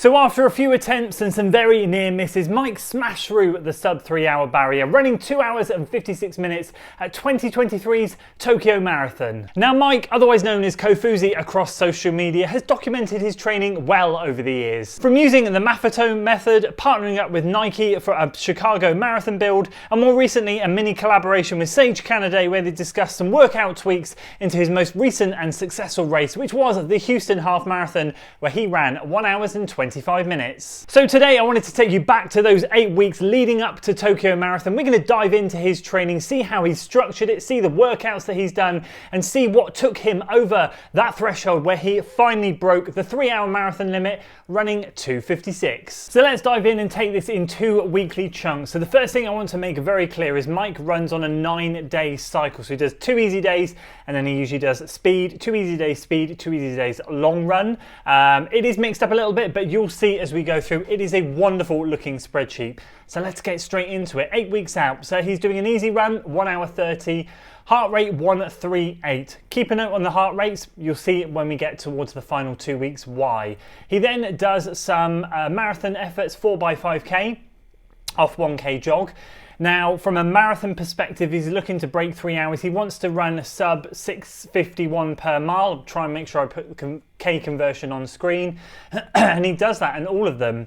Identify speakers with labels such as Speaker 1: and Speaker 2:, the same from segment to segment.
Speaker 1: So after a few attempts and some very near misses, Mike smashed through the sub 3 hour barrier, running 2 hours and 56 minutes at 2023's Tokyo Marathon. Now Mike, otherwise known as Kofuzi across social media, has documented his training well over the years. From using the Maffetone method, partnering up with Nike for a Chicago Marathon build, and more recently a mini collaboration with Sage Canaday where they discussed some workout tweaks into his most recent and successful race, which was the Houston Half Marathon, where he ran 1 hours and 25 minutes. So today I wanted to take you back to those 8 weeks leading up to Tokyo Marathon. We're going to dive into his training, see how he's structured it, see the workouts that he's done, and see what took him over that threshold where he finally broke the 3 hour marathon limit, running 2:56. So let's dive in and take this in 2 weekly chunks. So the first thing I want to make very clear is Mike runs on a 9-day cycle. So he does 2 easy days and then he usually does speed, 2 easy days speed, 2 easy days long run. It is mixed up a little bit, but you'll see as we go through, it is a wonderful looking spreadsheet. So let's get straight into it. 8 weeks out. So he's doing an easy run, 1 hour 30. Heart rate 138. Keep a note on the heart rates. You'll see when we get towards the final 2 weeks why. He then does some marathon efforts, 4x5k off 1k jog. Now, from a marathon perspective, he's looking to break 3 hours. He wants to run a sub 6:51 per mile. I'll try and make sure I put the K conversion on screen. And he does that in all of them.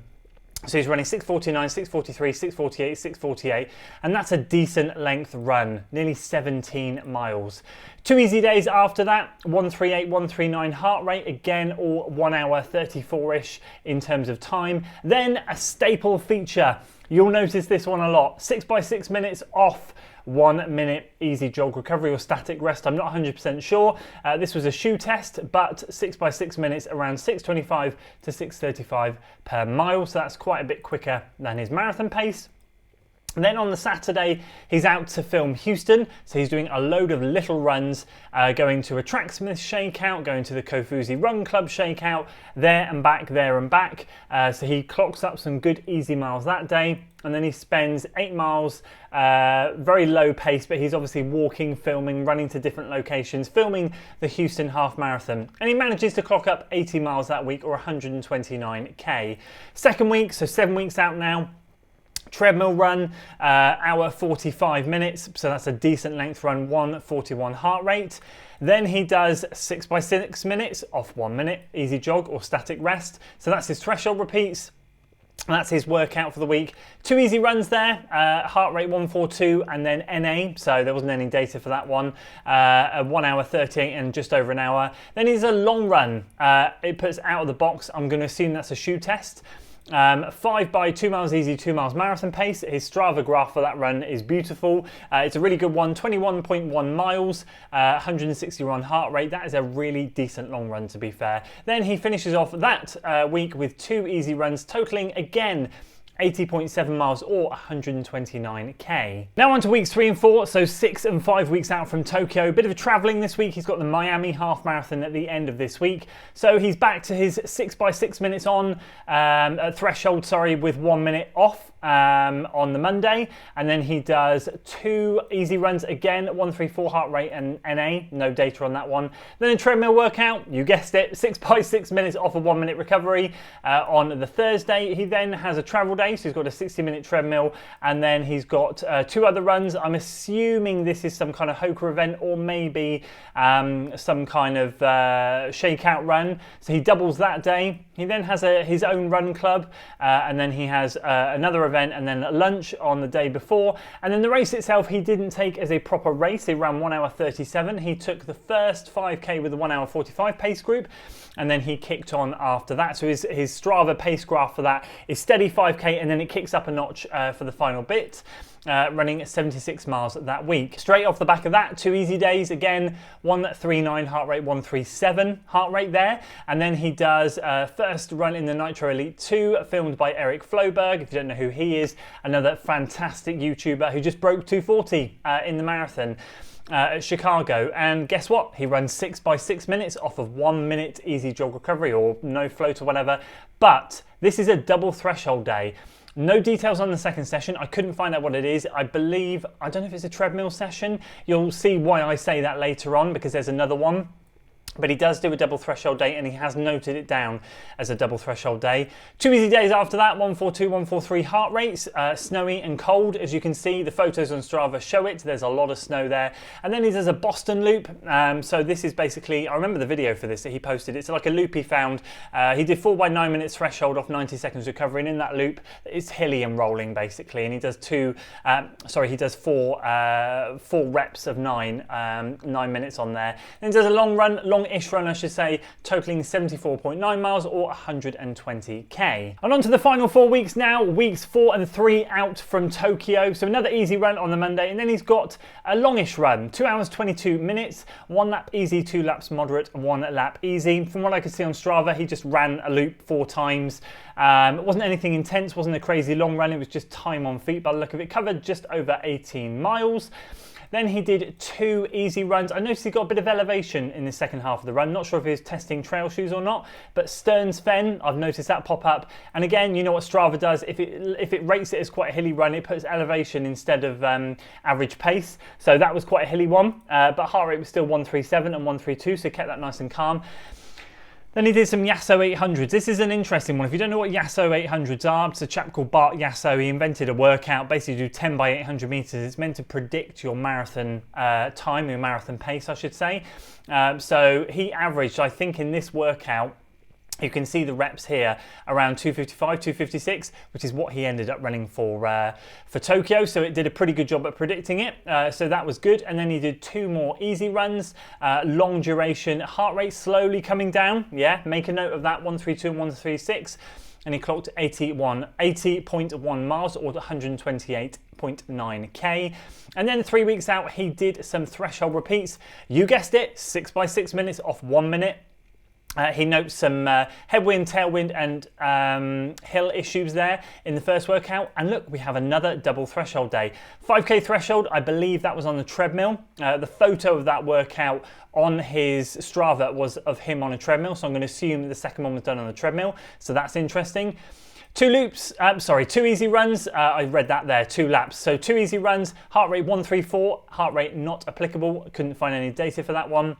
Speaker 1: So he's running 6:49, 6:43, 6:48, 6:48, and that's a decent length run, nearly 17 miles. 2 easy days after that, 138, 139 heart rate, again all 1 hour 34-ish in terms of time. Then a staple feature, you'll notice this one a lot, 6x6 minutes off 1 minute easy jog recovery or static rest. I'm not 100% sure. This was a shoe test, but 6x6 minutes around 6:25 to 6:35 per mile. So that's quite a bit quicker than his marathon pace. And then on the Saturday, he's out to film Houston. So he's doing a load of little runs, going to a Tracksmith shakeout, going to the Kofuzi Run Club shakeout, there and back, there and back. So he clocks up some good easy miles that day. And then he spends 8 miles, very low pace, but he's obviously walking, filming, running to different locations, filming the Houston Half Marathon. And he manages to clock up 80 miles that week, or 129k. Second week, so 7 weeks out now. Treadmill run, hour 45 minutes, so that's a decent length run, 1:41 heart rate. Then he does 6x6 minutes off 1 minute, easy jog or static rest. So that's his threshold repeats. That's his workout for the week. 2 easy runs there, heart rate 142 and then NA, so there wasn't any data for that one. 1 hour 38 and just over an hour. Then he's a long run. It puts out of the box, I'm going to assume that's a shoe test. 5 by 2 miles easy, 2 miles marathon pace. His Strava graph for that run is beautiful. It's a really good one, 21.1 miles, 161 heart rate. That is a really decent long run, to be fair. Then he finishes off that week with 2 easy runs, totaling again 80.7 miles or 129k. Now on to weeks 3 and 4, so 6 and 5 weeks out from Tokyo. Bit of a travelling this week. He's got the Miami Half Marathon at the end of this week. So he's back to his 6x6 minutes on, threshold, with 1 minute off on the Monday. And then he does 2 easy runs again, 134 heart rate and NA, no data on that one. Then a treadmill workout, you guessed it, 6x6 minutes off a 1 minute recovery on the Thursday. He then has a travel day. So he's got a 60-minute treadmill, and then he's got 2 other runs. I'm assuming this is some kind of Hoka event or maybe some kind of shakeout run. So he doubles that day. He then has his own run club, and then he has another event and then lunch on the day before. And then the race itself, he didn't take as a proper race. He ran 1 hour 37. He took the first 5k with the 1 hour 45 pace group, and then he kicked on after that. So his Strava pace graph for that is steady 5k, and then it kicks up a notch for the final bit. Running 76 miles that week. Straight off the back of that, 2 easy days, again 139 heart rate, 137 heart rate there, and then he does first run in the Nitro Elite 2, filmed by Eric Floberg. If you don't know who he is, another fantastic YouTuber who just broke 240 in the marathon at Chicago. And guess what? He runs 6x6 minutes off of 1 minute easy jog recovery or no float or whatever. But this is a double threshold day. No details on the second session. I couldn't find out what it is. I believe, I don't know if it's a treadmill session. You'll see why I say that later on, because there's another one. But he does do a double threshold day, and he has noted it down as a double threshold day. 2 easy days after that, 142, 143 heart rates, snowy and cold. As you can see, the photos on Strava show it. There's a lot of snow there. And then he does a Boston loop. So this is basically, I remember the video for this that he posted. It's like a loop he found. He did 4 by 9 minutes threshold off 90 seconds recovery. And in that loop, it's hilly and rolling basically. And he does four reps of 9 minutes on there. Then he does a long-ish run, I should say, totaling 74.9 miles or 120k. And on to the final 4 weeks now, weeks 4 and 3 out from Tokyo. So another easy run on the Monday, and then he's got a longish run, 2 hours 22 minutes, 1 lap easy, 2 laps moderate, 1 lap easy. From what I could see on Strava, he just ran a loop 4 times. It wasn't anything intense, wasn't a crazy long run, it was just time on feet by the look of it. Covered just over 18 miles. Then he did 2 easy runs. I noticed he got a bit of elevation in the second half of the run. Not sure if he was testing trail shoes or not, but Stearns Fen, I've noticed that pop up. And again, you know what Strava does, if it rates it as quite a hilly run, it puts elevation instead of average pace. So that was quite a hilly one, but heart rate was still 137 and 132, so kept that nice and calm. Then he did some Yasso 800s. This is an interesting one. If you don't know what Yasso 800s are, it's a chap called Bart Yasso. He invented a workout, basically do 10 by 800 meters. It's meant to predict your marathon time, your marathon pace, I should say. So he averaged, I think in this workout, you can see the reps here around 255, 256, which is what he ended up running for Tokyo. So it did a pretty good job at predicting it. So that was good. And then he did 2 more easy runs, long duration, heart rate slowly coming down. Yeah, make a note of that, 132 and 136. And he clocked 80.1 miles or 128.9k. And then 3 weeks out, he did some threshold repeats. You guessed it, 6 by 6 minutes off 1 minute. He notes some headwind, tailwind and hill issues there in the first workout. And look, we have another double threshold day. 5k threshold, I believe that was on the treadmill. The photo of that workout on his Strava was of him on a treadmill. So I'm going to assume that the second one was done on the treadmill. So that's interesting. 2 easy runs. I read that there, 2 laps. So 2 easy runs, heart rate 134, heart rate not applicable. Couldn't find any data for that one.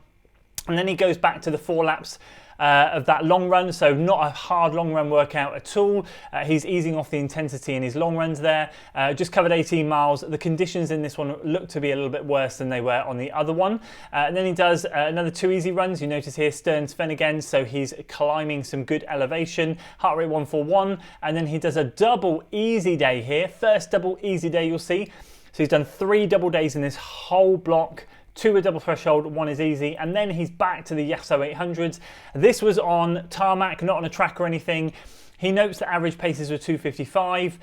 Speaker 1: And then he goes back to the 4 laps of that long run, so not a hard long run workout at all. He's easing off the intensity in his long runs there. Just covered 18 miles. The conditions in this one look to be a little bit worse than they were on the other one. And then he does another 2 easy runs. You notice here Stearns Fen again, so he's climbing some good elevation. Heart rate 141, and then he does a double easy day here. First double easy day you'll see. So he's done 3 double days in this whole block. 2 are double threshold, 1 is easy, and then he's back to the Yasso 800s. This was on tarmac, not on a track or anything. He notes that average paces were 255.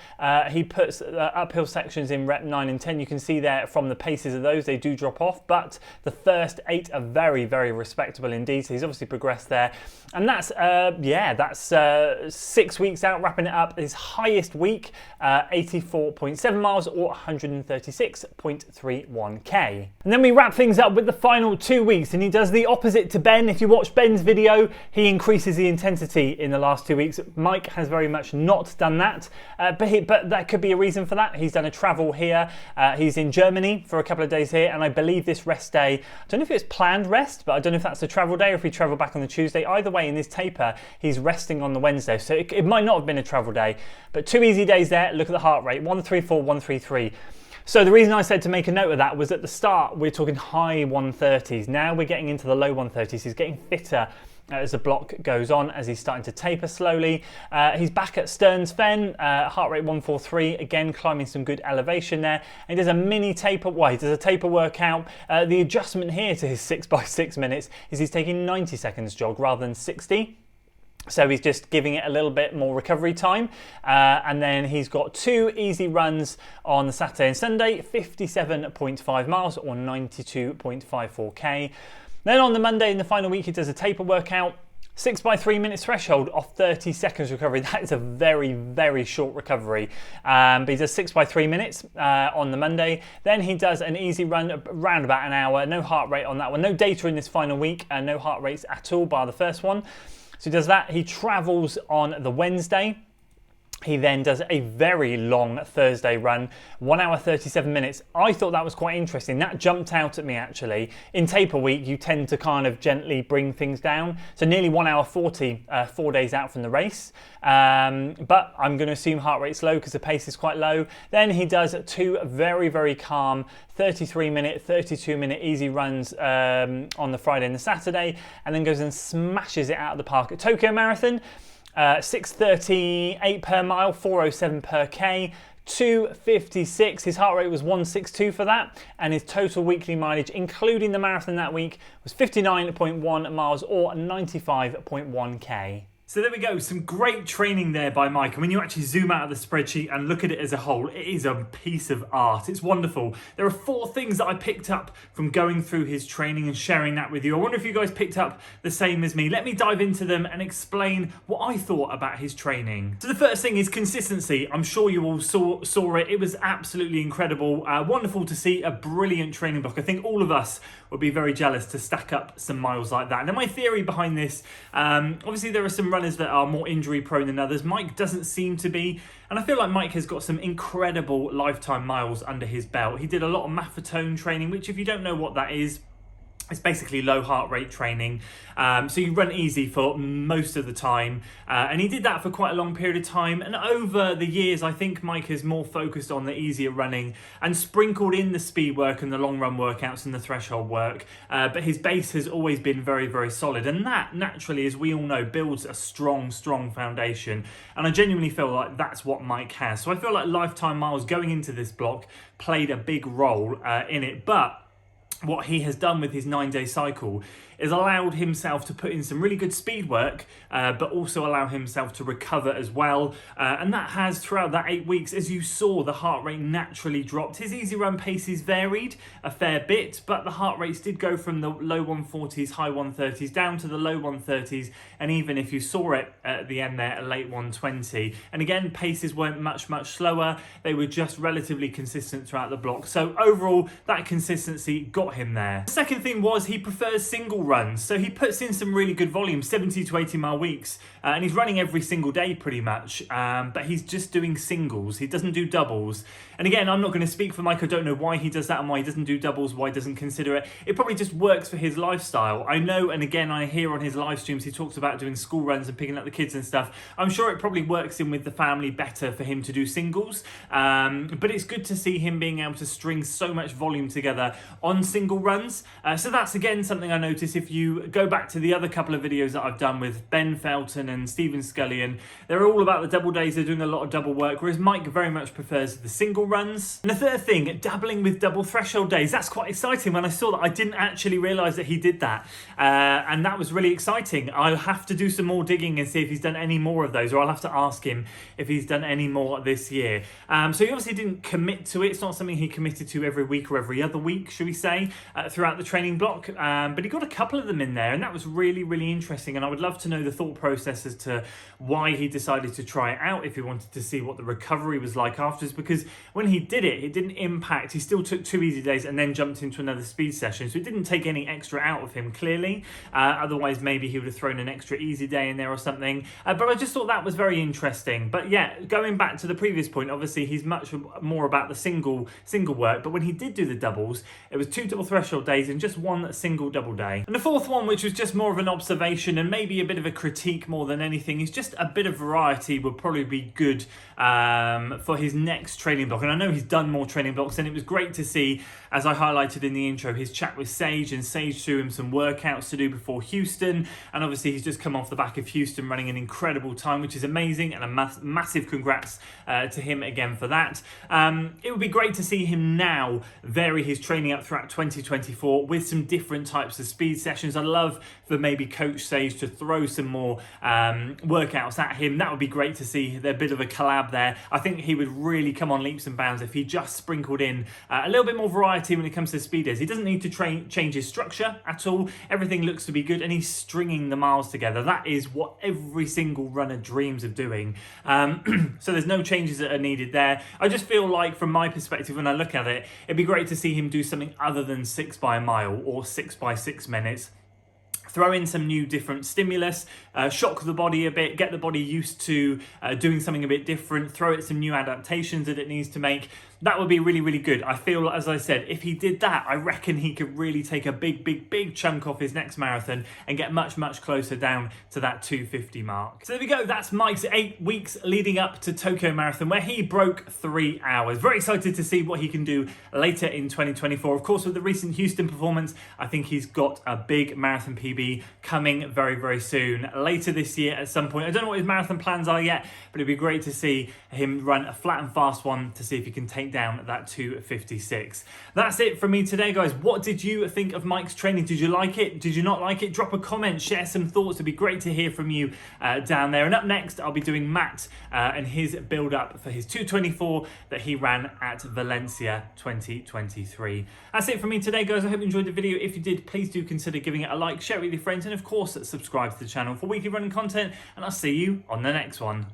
Speaker 1: He puts uphill sections in rep 9 and 10. You can see there from the paces of those, they do drop off, but the first 8 are very, very respectable indeed. So he's obviously progressed there. And that's 6 weeks out, wrapping it up. His highest week, 84.7 miles or 136.31k. And then we wrap things up with the final 2 weeks, and he does the opposite to Ben. If you watch Ben's video, he increases the intensity in the last 2 weeks. Mike has very much not done that, but that could be a reason for that. He's done a travel here. He's in Germany for a couple of days here, and I believe this rest day, I don't know if it's planned rest, but I don't know if that's a travel day or if we travel back on the Tuesday. Either way, in this taper, he's resting on the Wednesday, so it might not have been a travel day, but 2 easy days there. Look at the heart rate, 134, 133. So the reason I said to make a note of that was at the start, we're talking high 130s. Now we're getting into the low 130s. He's getting fitter as the block goes on, as he's starting to taper slowly. He's back at Stearns Fen, heart rate 143, again climbing some good elevation there. And he does a mini taper, he does a taper workout. The adjustment here to his 6 by 6 minutes is he's taking 90 seconds jog rather than 60. So he's just giving it a little bit more recovery time. And then he's got 2 easy runs on the Saturday and Sunday, 57.5 miles or 92.54k. Then on the Monday in the final week, he does a taper workout, 6 by 3 minutes threshold off 30 seconds recovery. That is a very, very short recovery. But he does 6 by 3 minutes on the Monday. Then he does an easy run around about an hour. No heart rate on that one. No data in this final week, and no heart rates at all bar the first one. So he does that. He travels on the Wednesday. He then does a very long Thursday run, 1 hour 37 minutes. I thought that was quite interesting. That jumped out at me actually. In taper week, you tend to kind of gently bring things down. So nearly 1 hour 40, 4 days out from the race. But I'm going to assume heart rate's low because the pace is quite low. Then he does 2 very, very calm 33-minute, 32-minute easy runs on the Friday and the Saturday, and then goes and smashes it out of the park at Tokyo Marathon. 6:38 per mile, 4:07 per k, 2:56. His heart rate was 162 for that, and his total weekly mileage, including the marathon that week, was 59.1 miles or 95.1 k. So there we go, some great training there by Mike. And when you actually zoom out of the spreadsheet and look at it as a whole, it is a piece of art. It's wonderful. There are 4 things that I picked up from going through his training and sharing that with you. I wonder if you guys picked up the same as me. Let me dive into them and explain what I thought about his training. So the first thing is consistency. I'm sure you all saw it. It was absolutely incredible. Wonderful to see a brilliant training block. I think all of us would be very jealous to stack up some miles like that. Now my theory behind this, obviously there are some runners that are more injury prone than others. Mike doesn't seem to be, and I feel like Mike has got some incredible lifetime miles under his belt. He did a lot of maffetone training, which if you don't know what that is, it's basically low heart rate training. So you run easy for most of the time. And he did that for quite a long period of time. And over the years, I think Mike is more focused on the easier running and sprinkled in the speed work and the long run workouts and the threshold work. But his base has always been very, very solid. And that naturally, as we all know, builds a strong, strong foundation. And I genuinely feel like that's what Mike has. So I feel like lifetime miles going into this block played a big role in it. But what he has done with his 9-day cycle is allowed himself to put in some really good speed work, but also allow himself to recover as well. And that has, throughout that 8 weeks, as you saw, the heart rate naturally dropped. His easy run paces varied a fair bit, but the heart rates did go from the low 140s, high 130s, down to the low 130s. And even if you saw it at the end there, a late 120. And again, paces weren't much, much slower. They were just relatively consistent throughout the block. So overall, that consistency got him there. The second thing was he prefers single runs. So he puts in some really good volume, 70 to 80 mile weeks, and he's running every single day pretty much, but he's just doing singles. He doesn't do doubles. And again, I'm not going to speak for Mike. I don't know why he does that and why he doesn't do doubles, why he doesn't consider it. It probably just works for his lifestyle. I know, and again, I hear on his live streams, he talks about doing school runs and picking up the kids and stuff. I'm sure it probably works in with the family better for him to do singles, but it's good to see him being able to string so much volume together on single runs. So that's again something I notice if you go back to the other couple of videos that I've done with Ben Felton and Stephen Scullion. They're all about the double days. They're doing a lot of double work, whereas Mike very much prefers the single runs. And the third thing, dabbling with double threshold days. That's quite exciting. When I saw that, I didn't actually realise that he did that, and that was really exciting. I'll have to do some more digging and see if he's done any more of those, or I'll have to ask him if he's done any more this year. So he obviously didn't commit to it. It's not something he committed to every week or every other week, should we say, throughout the training block, but he got a couple of them in there, and that was really, really interesting. And I would love to know the thought process as to why he decided to try it out, if he wanted to see what the recovery was like afterwards, because when he did it, it didn't impact. He still took 2 easy days and then jumped into another speed session, so it didn't take any extra out of him, clearly. Otherwise, maybe he would have thrown an extra easy day in there or something, but I just thought that was very interesting. But yeah, going back to the previous point, obviously he's much more about the single work, but when he did do the doubles, it was 2 double threshold days and just 1 single double day. And the fourth one, which was just more of an observation and maybe a bit of a critique more than anything, is just a bit of variety would probably be good for his next training block. And I know he's done more training blocks, and it was great to see, as I highlighted in the intro, his chat with Sage, and Sage threw him some workouts to do before Houston. And obviously he's just come off the back of Houston running an incredible time, which is amazing, and a massive congrats to him again for that. It would be great to see him now vary his training up throughout 2024 with some different types of speed sessions. I'd love for maybe Coach Sage to throw some more workouts at him. That would be great to see. They're a bit of a collab there. I think he would really come on leaps and bounds if he just sprinkled in a little bit more variety when it comes to speed days. He doesn't need to change his structure at all. Everything looks to be good, and he's stringing the miles together. That is what every single runner dreams of doing. So there's no changes that are needed there. I just feel like, from my perspective, when I look at it, it'd be great to see him do something other than 6 by a mile or 6 by 6 minutes. throw in some new different stimulus, shock the body a bit, get the body used to doing something a bit different, throw it some new adaptations that it needs to make. That would be really, really good. I feel, as I said, if he did that, I reckon he could really take a big chunk off his next marathon and get much closer down to that 250 mark. So there we go. That's Mike's 8 weeks leading up to Tokyo Marathon, where he broke 3 hours. Very excited to see what he can do later in 2024. Of course, with the recent Houston performance, I think he's got a big marathon PB coming very soon. Later this year at some point. I don't know what his marathon plans are yet, but it'd be great to see him run a flat and fast one to see if he can take down that 256. That's it from me today, guys. What did you think of Mike's training? Did you like it? Did you not like it? Drop a comment, share some thoughts. It'd be great to hear from you down there. And up next, I'll be doing Matt and his build up for his 224 that he ran at Valencia 2023. That's it from me today, guys. I hope you enjoyed the video. If you did, please do consider giving it a like, share it with your friends, and of course, subscribe to the channel for weekly running content. And I'll see you on the next one.